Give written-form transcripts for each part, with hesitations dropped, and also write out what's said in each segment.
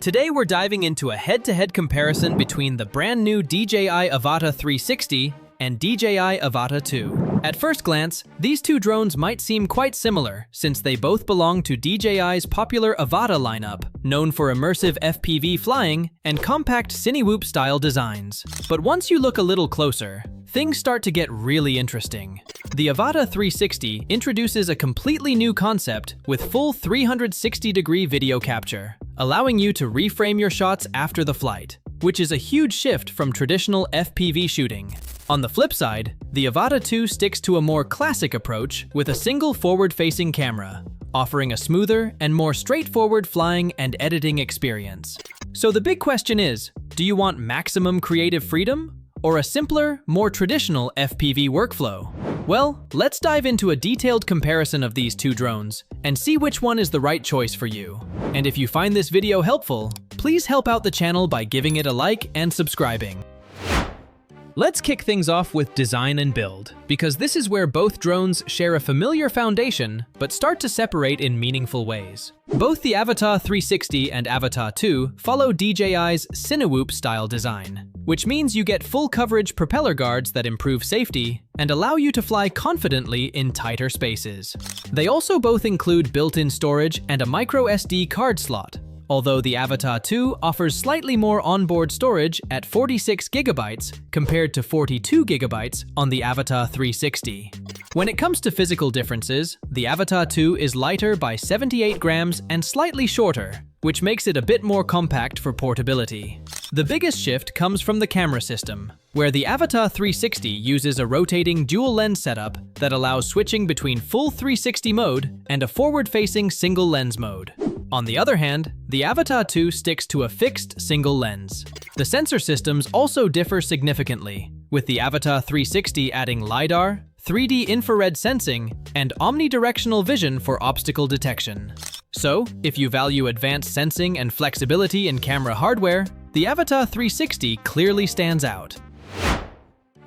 Today we're diving into a head-to-head comparison between the brand new DJI Avata 360 and DJI Avata 2. At first glance, these two drones might seem quite similar since they both belong to DJI's popular Avata lineup, known for immersive FPV flying and compact Cinewhoop-style designs. But once you look a little closer, things start to get really interesting. The Avata 360 introduces a completely new concept with full 360-degree video capture, allowing you to reframe your shots after the flight, which is a huge shift from traditional FPV shooting. On the flip side, the Avata 2 sticks to a more classic approach with a single forward-facing camera, offering a smoother and more straightforward flying and editing experience. So the big question is, do you want maximum creative freedom or a simpler, more traditional FPV workflow? Well, let's dive into a detailed comparison of these two drones and see which one is the right choice for you. And if you find this video helpful, please help out the channel by giving it a like and subscribing. Let's kick things off with design and build, because this is where both drones share a familiar foundation but start to separate in meaningful ways. Both the Avata 360 and Avata 2 follow DJI's Cinewhoop style design, which means you get full coverage propeller guards that improve safety and allow you to fly confidently in tighter spaces. They also both include built-in storage and a micro SD card slot, although the Avata 2 offers slightly more onboard storage at 46 GB compared to 42 GB on the Avata 360. When it comes to physical differences, the Avata 2 is lighter by 78 grams and slightly shorter, which makes it a bit more compact for portability. The biggest shift comes from the camera system, where the Avata 360 uses a rotating dual lens setup that allows switching between full 360 mode and a forward-facing single lens mode. On the other hand, the Avata 2 sticks to a fixed single lens. The sensor systems also differ significantly, with the Avata 360 adding LiDAR, 3D infrared sensing, and omnidirectional vision for obstacle detection. So, if you value advanced sensing and flexibility in camera hardware, the Avata 360 clearly stands out.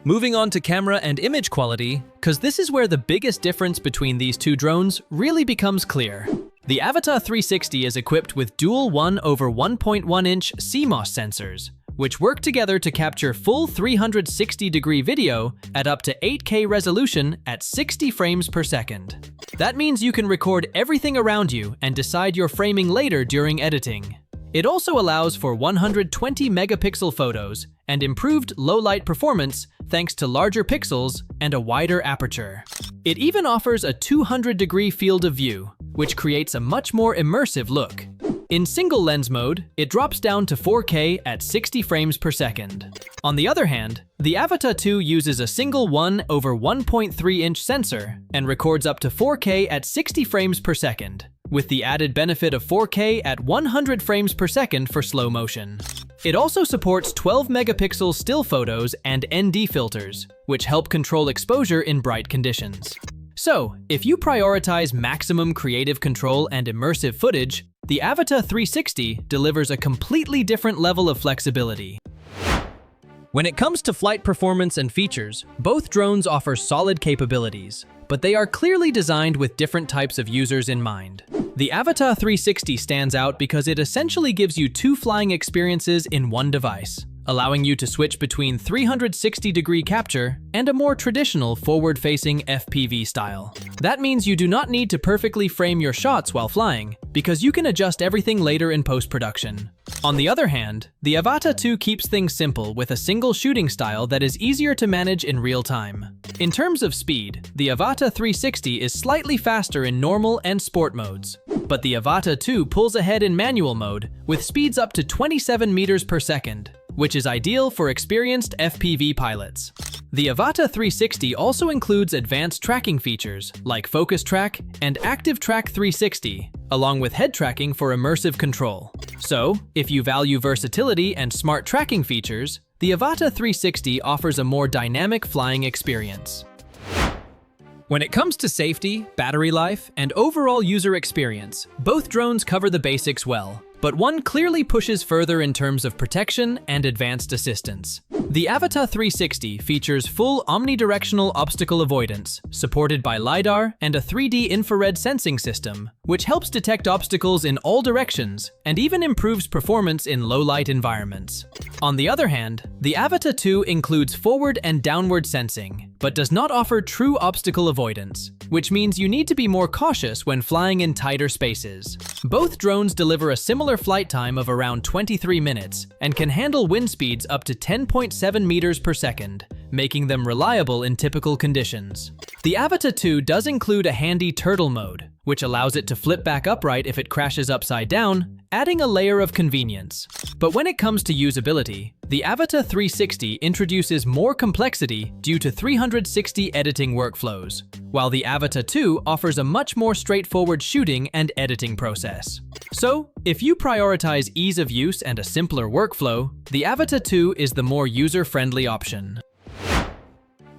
Moving on to camera and image quality, because this is where the biggest difference between these two drones really becomes clear. The Avata 360 is equipped with dual 1/1.1-inch CMOS sensors, which work together to capture full 360-degree video at up to 8K resolution at 60 frames per second. That means you can record everything around you and decide your framing later during editing. It also allows for 120-megapixel photos and improved low-light performance thanks to larger pixels and a wider aperture. It even offers a 200-degree field of view, which creates a much more immersive look. In single lens mode, it drops down to 4K at 60 frames per second. On the other hand, the Avata 2 uses a single 1/1.3-inch sensor and records up to 4K at 60 frames per second, with the added benefit of 4K at 100 frames per second for slow motion. It also supports 12-megapixel still photos and ND filters, which help control exposure in bright conditions. So, if you prioritize maximum creative control and immersive footage, the Avata 360 delivers a completely different level of flexibility. When it comes to flight performance and features, both drones offer solid capabilities, but they are clearly designed with different types of users in mind. The Avata 360 stands out because it essentially gives you two flying experiences in one device, allowing you to switch between 360-degree capture and a more traditional forward-facing FPV style. That means you do not need to perfectly frame your shots while flying, because you can adjust everything later in post-production. On the other hand, the Avata 2 keeps things simple with a single shooting style that is easier to manage in real time. In terms of speed, the Avata 360 is slightly faster in normal and sport modes, but the Avata 2 pulls ahead in manual mode with speeds up to 27 meters per second, which is ideal for experienced FPV pilots. The Avata 360 also includes advanced tracking features like Focus Track and Active Track 360, along with head tracking for immersive control. So, if you value versatility and smart tracking features, the Avata 360 offers a more dynamic flying experience. When it comes to safety, battery life, and overall user experience, both drones cover the basics well, but one clearly pushes further in terms of protection and advanced assistance. The Avata 360 features full omnidirectional obstacle avoidance, supported by LiDAR and a 3D infrared sensing system, which helps detect obstacles in all directions and even improves performance in low-light environments. On the other hand, the Avata 2 includes forward and downward sensing, but does not offer true obstacle avoidance, which means you need to be more cautious when flying in tighter spaces. Both drones deliver a similar flight time of around 23 minutes and can handle wind speeds up to 10.7 meters per second, making them reliable in typical conditions. The Avata 2 does include a handy turtle mode, which allows it to flip back upright if it crashes upside down, adding a layer of convenience. But when it comes to usability, the Avata 360 introduces more complexity due to 360 editing workflows, while the Avata 2 offers a much more straightforward shooting and editing process. So, if you prioritize ease of use and a simpler workflow, the Avata 2 is the more user-friendly option.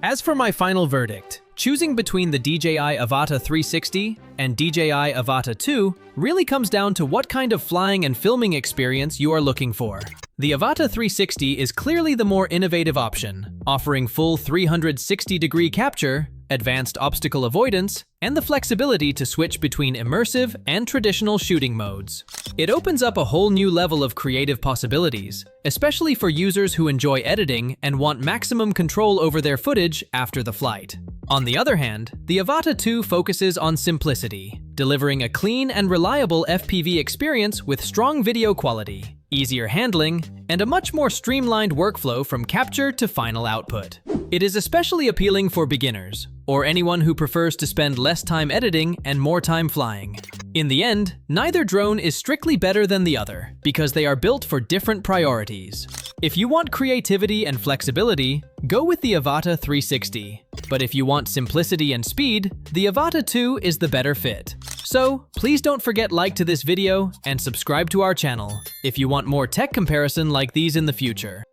As for my final verdict, choosing between the DJI Avata 360 and DJI Avata 2 really comes down to what kind of flying and filming experience you are looking for. The Avata 360 is clearly the more innovative option, offering full 360-degree capture, advanced obstacle avoidance, and the flexibility to switch between immersive and traditional shooting modes. It opens up a whole new level of creative possibilities, especially for users who enjoy editing and want maximum control over their footage after the flight. On the other hand, the Avata 2 focuses on simplicity, delivering a clean and reliable FPV experience with strong video quality, easier handling, and a much more streamlined workflow from capture to final output. It is especially appealing for beginners, or anyone who prefers to spend less time editing and more time flying. In the end, neither drone is strictly better than the other, because they are built for different priorities. If you want creativity and flexibility, go with the Avata 360. But if you want simplicity and speed, the Avata 2 is the better fit. So, please don't forget to like this video and subscribe to our channel if you want more tech comparison like these in the future.